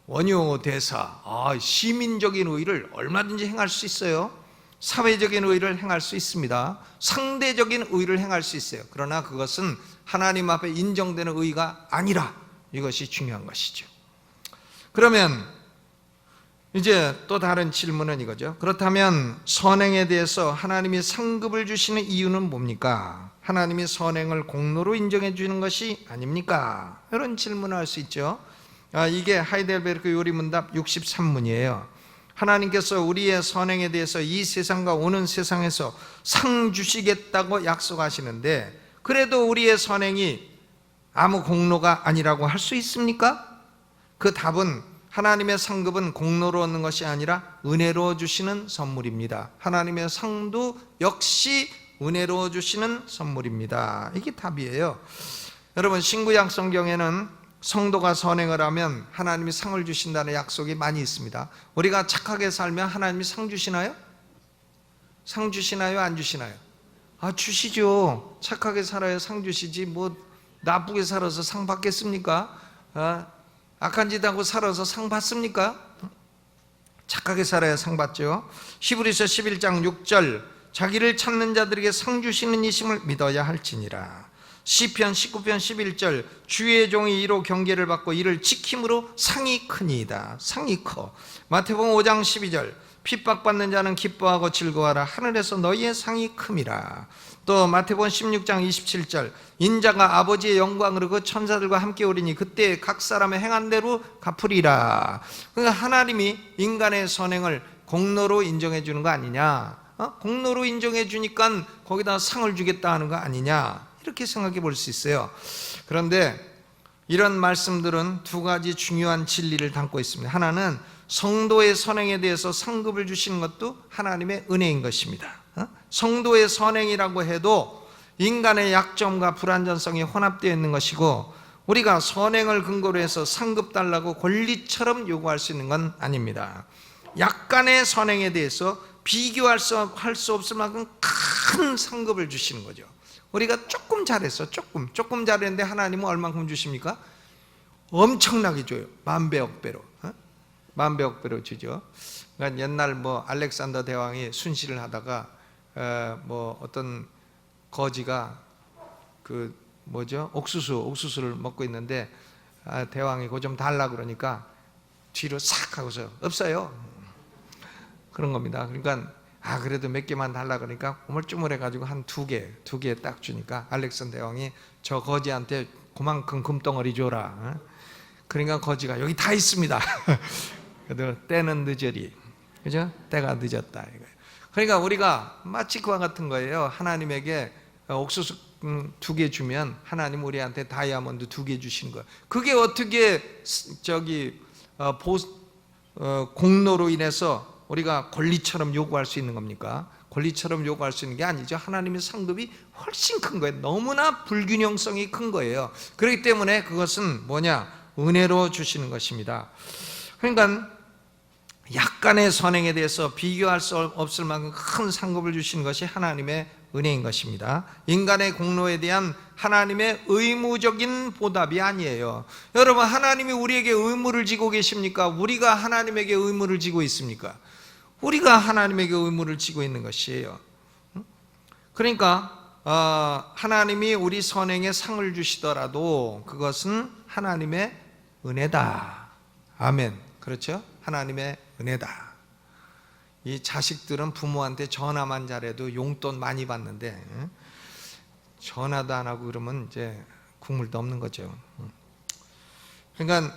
원효 대사, 시민적인 의를 얼마든지 행할 수 있어요. 사회적인 의를 행할 수 있습니다. 상대적인 의를 행할 수 있어요. 그러나 그것은 하나님 앞에 인정되는 의가 아니라 이것이 중요한 것이죠. 그러면 이제 또 다른 질문은 이거죠. 그렇다면 선행에 대해서 하나님이 상급을 주시는 이유는 뭡니까? 하나님이 선행을 공로로 인정해 주는 것이 아닙니까? 이런 질문을 할 수 있죠. 이게 하이델베르크 요리문답 63문이에요. 하나님께서 우리의 선행에 대해서 이 세상과 오는 세상에서 상 주시겠다고 약속하시는데, 그래도 우리의 선행이 아무 공로가 아니라고 할 수 있습니까? 그 답은 하나님의 상급은 공로로 얻는 것이 아니라 은혜로 주시는 선물입니다. 하나님의 상도 역시 은혜로 주시는 선물입니다. 이게 답이에요. 여러분, 신구약 성경에는 성도가 선행을 하면 하나님이 상을 주신다는 약속이 많이 있습니다. 우리가 착하게 살면 하나님이 상 주시나요? 상 주시나요? 안 주시나요? 주시죠. 착하게 살아야 상 주시지 뭐 나쁘게 살아서 상 받겠습니까? 악한 짓 하고 살아서 상 받습니까? 착하게 살아야 상 받죠. 히브리서 11장 6절, 자기를 찾는 자들에게 상 주시는 이심을 믿어야 할지니라. 시편 19편 11절, 주의 종이 이로 경계를 받고 이를 지킴으로 상이 크니이다. 상이 커. 마태복음 5장 12절, 핍박받는 자는 기뻐하고 즐거워하라. 하늘에서 너희의 상이 큼이라. 또 마태복음 16장 27절, 인자가 아버지의 영광으로 그 천사들과 함께 오리니 그때 각 사람의 행한 대로 갚으리라. 그러니까 하나님이 인간의 선행을 공로로 인정해 주는 거 아니냐? 공로로 인정해 주니까 거기다 상을 주겠다 하는 거 아니냐? 이렇게 생각해 볼 수 있어요. 그런데 이런 말씀들은 두 가지 중요한 진리를 담고 있습니다. 하나는 성도의 선행에 대해서 상급을 주시는 것도 하나님의 은혜인 것입니다. 성도의 선행이라고 해도 인간의 약점과 불완전성이 혼합되어 있는 것이고, 우리가 선행을 근거로 해서 상급 달라고 권리처럼 요구할 수 있는 건 아닙니다. 약간의 선행에 대해서 비교할 수 없을 만큼 큰 상급을 주시는 거죠. 우리가 조금 잘했어. 조금 잘했는데 하나님은 얼만큼 주십니까? 엄청나게 줘요. 만배억배로. 만배억배로 주죠. 그러니까 옛날 뭐 알렉산더 대왕이 순시를 하다가 어떤 거지가 그 옥수수를 먹고 있는데 대왕이 그거 좀 달라 그러니까 뒤로 싹 하고서 없어요. 그런 겁니다. 그러니까 그래도 몇 개만 달라 그러니까 우물쭈물해가지고 한 두 개 딱 주니까 알렉산더 대왕이 저 거지한테 그만큼 금덩어리 줘라. 그러니까 거지가 여기 다 있습니다. 그래도 때는 늦으리, 그죠? 때가 늦었다 이거예요. 그러니까 우리가 마치 그와 같은 거예요. 하나님에게 옥수수 2개 주면 하나님 우리한테 다이아몬드 2개 주시는 거예요. 그게 어떻게 공로로 인해서 우리가 권리처럼 요구할 수 있는 겁니까? 권리처럼 요구할 수 있는 게 아니죠. 하나님의 상급이 훨씬 큰 거예요. 너무나 불균형성이 큰 거예요. 그렇기 때문에 그것은 뭐냐? 은혜로 주시는 것입니다. 그러니까 약간의 선행에 대해서 비교할 수 없을 만큼 큰 상급을 주시는 것이 하나님의 은혜인 것입니다. 인간의 공로에 대한 하나님의 의무적인 보답이 아니에요. 여러분, 하나님이 우리에게 의무를 지고 계십니까? 우리가 하나님에게 의무를 지고 있습니까? 우리가 하나님에게 의무를 지고 있는 것이에요. 그러니까 하나님이 우리 선행에 상을 주시더라도 그것은 하나님의 은혜다. 아멘. 그렇죠? 하나님의 은혜다. 이 자식들은 부모한테 전화만 잘해도 용돈 많이 받는데 전화도 안 하고 그러면 이제 국물도 없는 거죠. 그러니까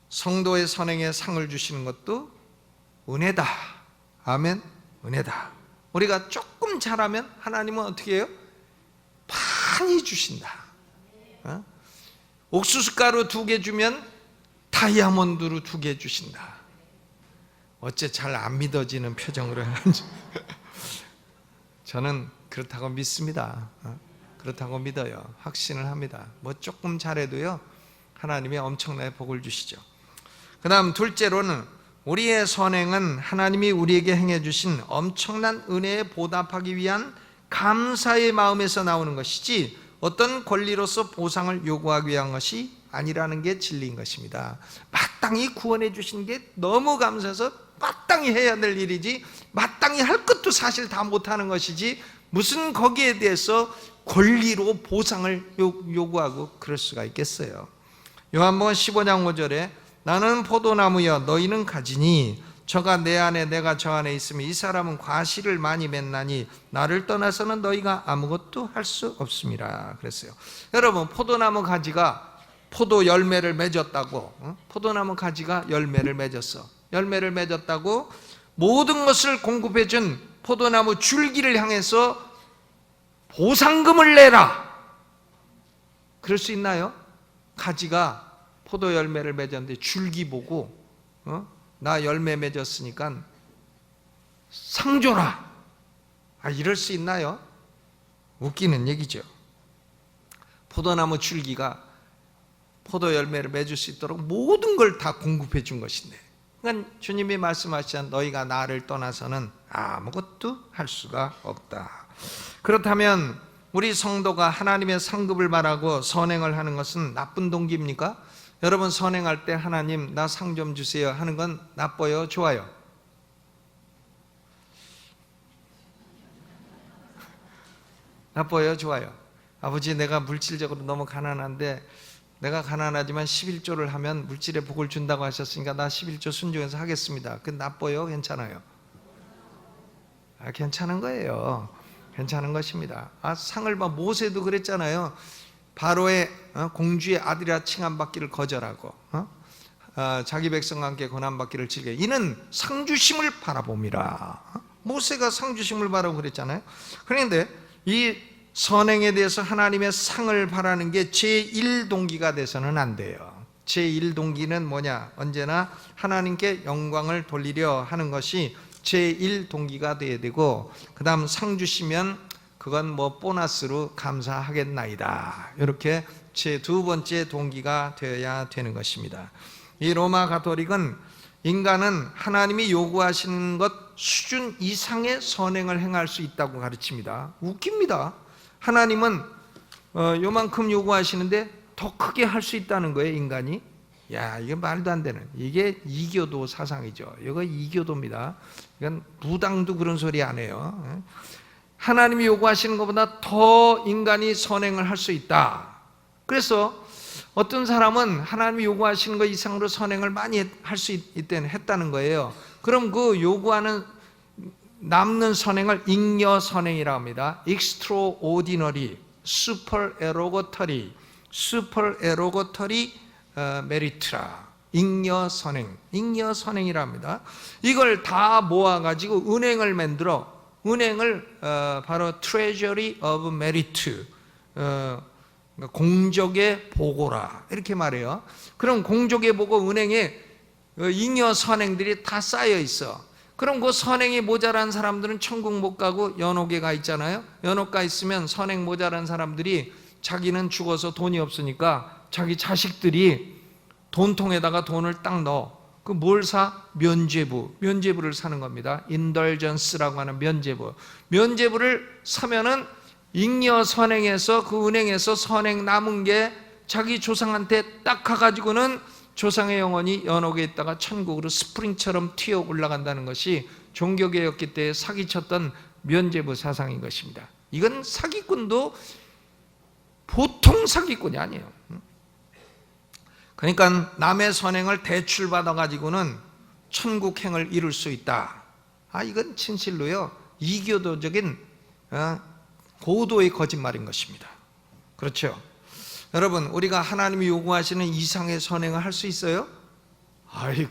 성도의 선행에 상을 주시는 것도 은혜다. 아멘. 은혜다. 우리가 조금 잘하면 하나님은 어떻게 해요? 많이 주신다. 옥수수가루 2개 주면 다이아몬드로 2개 주신다. 어째 잘 안 믿어지는 표정으로 저는 그렇다고 믿습니다. 그렇다고 믿어요. 확신을 합니다. 뭐 조금 잘해도요 하나님이 엄청나게 복을 주시죠. 그 다음 둘째로는 우리의 선행은 하나님이 우리에게 행해 주신 엄청난 은혜에 보답하기 위한 감사의 마음에서 나오는 것이지 어떤 권리로서 보상을 요구하기 위한 것이 아니라는 게 진리인 것입니다. 마땅히 구원해 주신 게 너무 감사해서 마땅히 해야 될 일이지, 마땅히 할 것도 사실 다 못하는 것이지 무슨 거기에 대해서 권리로 보상을 요구하고 그럴 수가 있겠어요. 요한복음 15장 5절에 나는 포도나무여 너희는 가지니 저가 내 안에 내가 저 안에 있으면 이 사람은 과실을 많이 맺나니 나를 떠나서는 너희가 아무것도 할 수 없음이라 그랬어요. 여러분, 포도나무 가지가 포도 열매를 맺었다고, 포도나무 가지가 열매를 맺었어. 열매를 맺었다고 모든 것을 공급해 준 포도나무 줄기를 향해서 보상금을 내라, 그럴 수 있나요? 가지가 포도 열매를 맺었는데 줄기 보고 나 열매 맺었으니까 상 줘라, 이럴 수 있나요? 웃기는 얘기죠. 포도나무 줄기가 포도 열매를 맺을 수 있도록 모든 걸 다 공급해 준 것인데, 그러니까 주님이 말씀하시는 너희가 나를 떠나서는 아무것도 할 수가 없다. 그렇다면 우리 성도가 하나님의 상급을 바라고 선행을 하는 것은 나쁜 동기입니까? 여러분, 선행할 때 하나님 나 상 좀 주세요 하는 건 나빠요, 좋아요? 나빠요, 좋아요? 아버지, 내가 물질적으로 너무 가난한데, 내가 가난하지만 11조를 하면 물질의 복을 준다고 하셨으니까 나 11조 순종해서 하겠습니다. 그건 나빠요, 괜찮아요? 괜찮은 거예요. 괜찮은 것입니다. 상을 봐, 모세도 그랬잖아요. 바로의 공주의 아들이라 칭함받기를 거절하고 자기 백성과 함께 고난받기를 즐겨 이는 상주심을 바라봄이라. 모세가 상주심을 바라고 그랬잖아요. 그런데 이 선행에 대해서 하나님의 상을 바라는 게 제1동기가 돼서는 안 돼요. 제1동기는 뭐냐? 언제나 하나님께 영광을 돌리려 하는 것이 제1동기가 돼야 되고, 그 다음 상 주시면 그건 뭐 보너스로 감사하겠나이다, 이렇게 제2 번째 동기가 되어야 되는 것입니다. 이 로마 가톨릭은 인간은 하나님이 요구하시는 것 수준 이상의 선행을 행할 수 있다고 가르칩니다. 웃깁니다. 하나님은 요만큼 요구하시는데 더 크게 할 수 있다는 거예요, 인간이. 이게 말도 안 되는, 이게 이교도 사상이죠. 이거 이교도입니다. 이건 무당도 그런 소리 안 해요. 하나님이 요구하시는 것보다 더 인간이 선행을 할 수 있다. 그래서 어떤 사람은 하나님이 요구하시는 것 이상으로 선행을 많이 할 수 했다는 거예요. 그럼 그 요구하는 남는 선행을 잉여 선행이라고 합니다. extraordinary, supererogatory, supererogatory 메리트라. 잉여 선행이라 합니다. 이걸 다 모아가지고 은행을 만들어, 은행을 바로 treasury of merit, 공적의 보고라, 이렇게 말해요. 그럼 공적의 보고 은행에 잉여 선행들이 다 쌓여 있어. 그럼 그 선행이 모자란 사람들은 천국 못 가고 연옥에 가 있잖아요. 연옥 가 있으면 선행 모자란 사람들이 자기는 죽어서 돈이 없으니까 자기 자식들이 돈통에다가 돈을 딱 넣어. 그 뭘 사? 면죄부를 사는 겁니다. indulgence라고 하는 면죄부를 사면은 잉여 선행에서, 그 은행에서 선행 남은 게 자기 조상한테 딱 가가지고는 조상의 영혼이 연옥에 있다가 천국으로 스프링처럼 튀어 올라간다는 것이 종교개혁기 때 사기쳤던 면죄부 사상인 것입니다. 이건 사기꾼도 보통 사기꾼이 아니에요. 그러니까 남의 선행을 대출 받아가지고는 천국행을 이룰 수 있다. 이건 진실로요, 이교도적인 고도의 거짓말인 것입니다. 그렇죠? 여러분, 우리가 하나님이 요구하시는 이상의 선행을 할 수 있어요?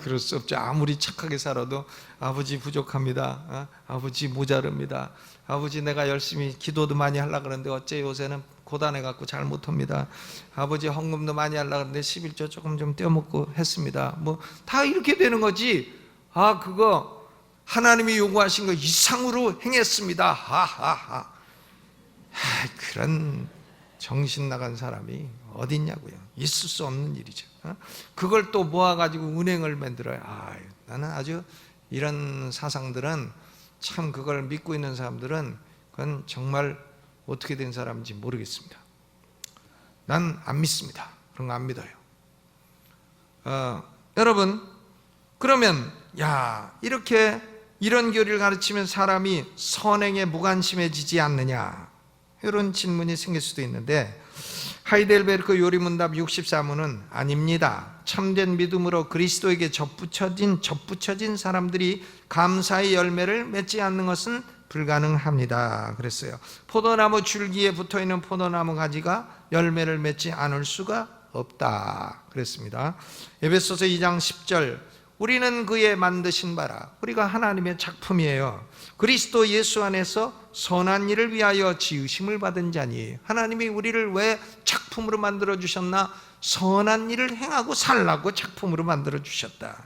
그럴 수 없죠. 아무리 착하게 살아도 아버지 부족합니다. 아버지 모자릅니다. 아버지 내가 열심히 기도도 많이 하려고 그러는데 어째 요새는 고단해갖고 잘 못합니다. 아버지 헌금도 많이 하려고 그러는데 11조 조금 좀 떼어먹고 했습니다. 뭐 다 이렇게 되는 거지. 그거 하나님이 요구하신 거 이상으로 행했습니다. 그런 정신 나간 사람이 어디 있냐고요. 있을 수 없는 일이죠. 그걸 또 모아가지고 은행을 만들어요. 나는 아주 이런 사상들은 참, 그걸 믿고 있는 사람들은 그건 정말 어떻게 된 사람인지 모르겠습니다. 난 안 믿습니다. 그런 거 안 믿어요. 여러분, 그러면 이렇게 이런 교리를 가르치면 사람이 선행에 무관심해지지 않느냐, 이런 질문이 생길 수도 있는데, 하이델베르크 요리문답 64문은 아닙니다. 참된 믿음으로 그리스도에게 접붙여진 사람들이 감사의 열매를 맺지 않는 것은 불가능합니다. 그랬어요. 포도나무 줄기에 붙어있는 포도나무 가지가 열매를 맺지 않을 수가 없다 그랬습니다. 에베소서 2장 10절, 우리는 그의 만드신 바라, 우리가 하나님의 작품이에요. 그리스도 예수 안에서 선한 일을 위하여 지으심을 받은 자니. 하나님이 우리를 왜 작품으로 만들어 주셨나? 선한 일을 행하고 살라고 작품으로 만들어 주셨다.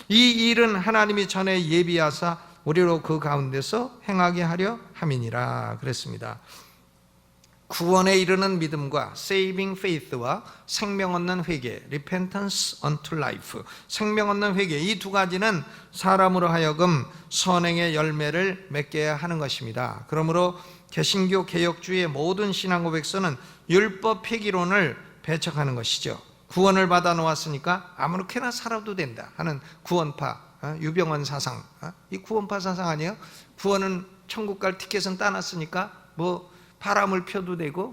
이 일은 하나님이 전에 예비하사 우리로 그 가운데서 행하게 하려 함이니라 그랬습니다. 구원에 이르는 믿음과 saving faith와 생명 얻는 회개, repentance unto life, 생명 얻는 회개, 이 두 가지는 사람으로 하여금 선행의 열매를 맺게 하는 것입니다. 그러므로 개신교 개혁주의 모든 신앙 고백서는 율법 폐기론을 배척하는 것이죠. 구원을 받아 놓았으니까 아무렇게나 살아도 된다 하는 구원파, 유병원 사상, 이 구원파 사상 아니에요? 구원은 천국 갈 티켓은 따놨으니까 뭐 바람을 펴도 되고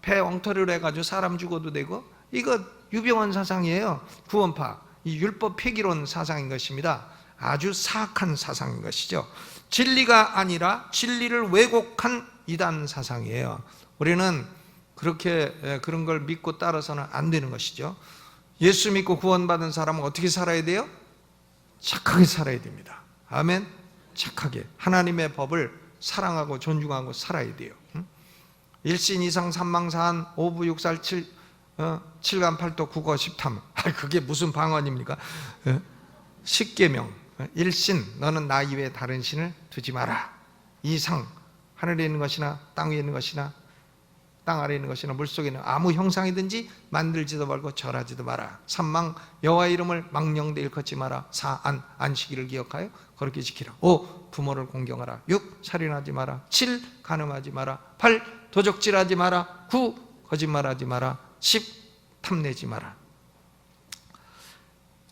배 엉터리로 해가지고 사람 죽어도 되고, 이거 유병원 사상이에요. 구원파, 이 율법 폐기론 사상인 것입니다. 아주 사악한 사상인 것이죠. 진리가 아니라 진리를 왜곡한 이단 사상이에요. 우리는 그렇게 그런 걸 믿고 따라서는 안 되는 것이죠. 예수 믿고 구원받은 사람은 어떻게 살아야 돼요? 착하게 살아야 됩니다. 아멘. 착하게 하나님의 법을 사랑하고 존중하고 살아야 돼요. 일신 이상 삼망사한 오부육살 칠간 팔도 국어 십탐, 그게 무슨 방언입니까? 십계명, 일신, 너는 나 이외에 다른 신을 두지 마라. 이상, 하늘에 있는 것이나 땅 위에 있는 것이나 땅 아래에 있는 것이나 물속에 있는 아무 형상이든지 만들지도 말고 절하지도 마라. 삼망, 여호와의 이름을 망령되 일컫지 마라. 사안, 안식일을 기억하여 거룩히 지키라. 5. 부모를 공경하라. 6. 살인하지 마라. 7. 간음하지 마라. 8. 도적질하지 마라. 9. 거짓말하지 마라. 10. 탐내지 마라.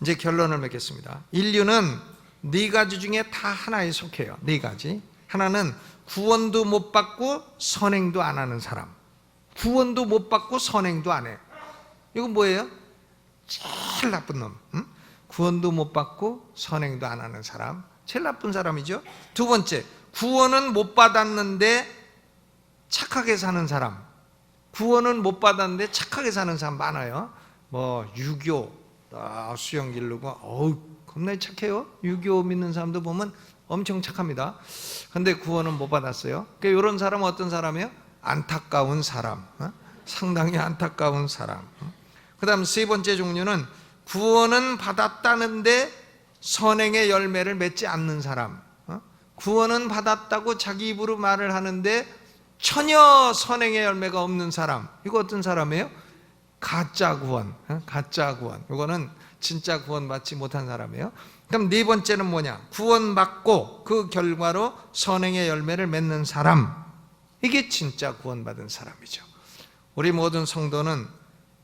이제 결론을 맺겠습니다. 인류는 네 가지 중에 다 하나에 속해요. 네 가지. 하나는 구원도 못 받고 선행도 안 하는 사람. 구원도 못 받고 선행도 안 해. 이건 뭐예요? 제일 나쁜 놈. 구원도 못 받고 선행도 안 하는 사람, 제일 나쁜 사람이죠. 두 번째, 구원은 못 받았는데 착하게 사는 사람. 구원은 못 받았는데 착하게 사는 사람 많아요. 뭐 유교, 수영 기르고 겁나 착해요. 유교 믿는 사람도 보면 엄청 착합니다. 근데 구원은 못 받았어요. 그러니까 이런 사람은 어떤 사람이에요? 안타까운 사람, 상당히 안타까운 사람. 그 다음 세 번째 종류는 구원은 받았다는데 선행의 열매를 맺지 않는 사람. 구원은 받았다고 자기 입으로 말을 하는데 전혀 선행의 열매가 없는 사람. 이거 어떤 사람이에요? 가짜 구원. 가짜 구원. 이거는 진짜 구원 받지 못한 사람이에요. 그럼 네 번째는 뭐냐? 구원 받고 그 결과로 선행의 열매를 맺는 사람. 이게 진짜 구원받은 사람이죠. 우리 모든 성도는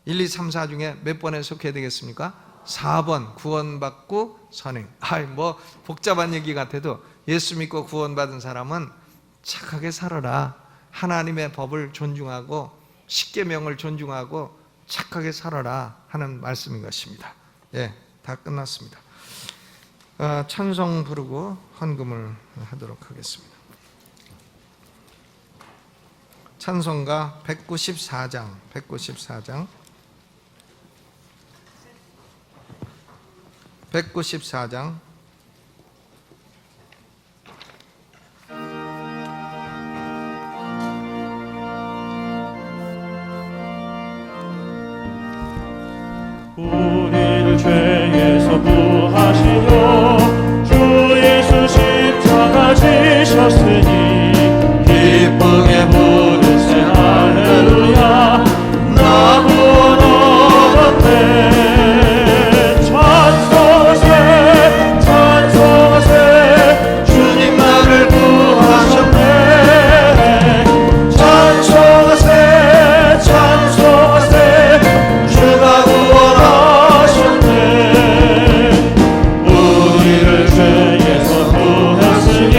1, 2, 3, 4 중에 몇 번에 속해야 되겠습니까? 4번 구원받고 선행. 뭐 복잡한 얘기 같아도 예수 믿고 구원받은 사람은 착하게 살아라. 하나님의 법을 존중하고 십계명을 존중하고 착하게 살아라 하는 말씀인 것입니다. 예, 다 끝났습니다. 찬송 부르고 헌금을 하도록 하겠습니다. 찬송가 194장 우리를 죄에서 구하시려 주 예수 십자가 지셨으니 기쁘게 부르세 할렐루야. 나 구원 얻었네. 찬송하세 찬송하세 주님 나를 구하셨네. 찬송하세 찬송하세 주가 구원하셨네. 우리를 죄에서 구했으니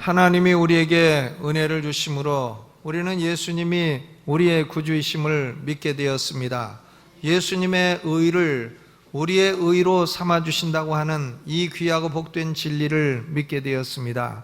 하나님이 우리에게 은혜를 주심으로 우리는 예수님이 우리의 구주이심을 믿게 되었습니다. 예수님의 의를 우리의 의로 삼아주신다고 하는 이 귀하고 복된 진리를 믿게 되었습니다.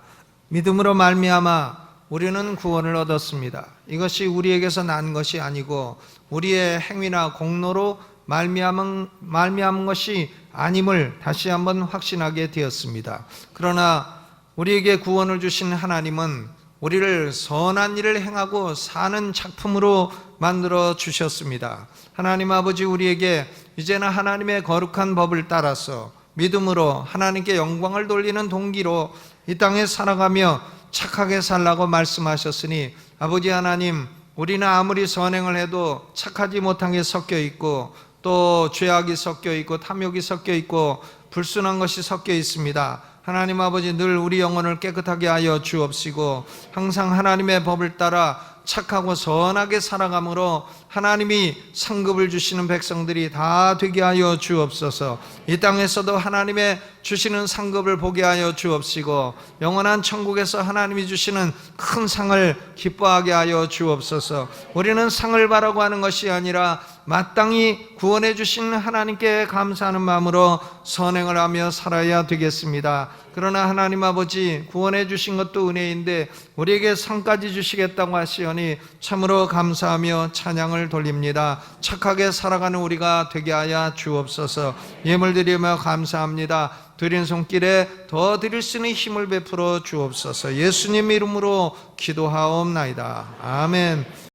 믿음으로 말미암아 우리는 구원을 얻었습니다. 이것이 우리에게서 난 것이 아니고 우리의 행위나 공로로 말미암은 것이 아님을 다시 한번 확신하게 되었습니다. 그러나 우리에게 구원을 주신 하나님은 우리를 선한 일을 행하고 사는 작품으로 만들어 주셨습니다. 하나님 아버지, 우리에게 이제는 하나님의 거룩한 법을 따라서 믿음으로 하나님께 영광을 돌리는 동기로 이 땅에 살아가며 착하게 살라고 말씀하셨으니, 아버지 하나님, 우리는 아무리 선행을 해도 착하지 못한 게 섞여 있고 또 죄악이 섞여 있고 탐욕이 섞여 있고 불순한 것이 섞여 있습니다. 하나님 아버지, 늘 우리 영혼을 깨끗하게 하여 주옵시고 항상 하나님의 법을 따라 착하고 선하게 살아감으로 하나님이 상급을 주시는 백성들이 다 되게 하여 주옵소서. 이 땅에서도 하나님의 주시는 상급을 보게 하여 주옵시고 영원한 천국에서 하나님이 주시는 큰 상을 기뻐하게 하여 주옵소서. 우리는 상을 바라고 하는 것이 아니라 마땅히 구원해 주신 하나님께 감사하는 마음으로 선행을 하며 살아야 되겠습니다. 그러나 하나님 아버지, 구원해 주신 것도 은혜인데 우리에게 상까지 주시겠다고 하시오니 참으로 감사하며 찬양을 돌립니다. 착하게 살아가는 우리가 되게 하여 주옵소서. 예물 드리며 감사합니다. 드린 손길에 더 드릴 수 있는 힘을 베풀어 주옵소서. 예수님 이름으로 기도하옵나이다. 아멘.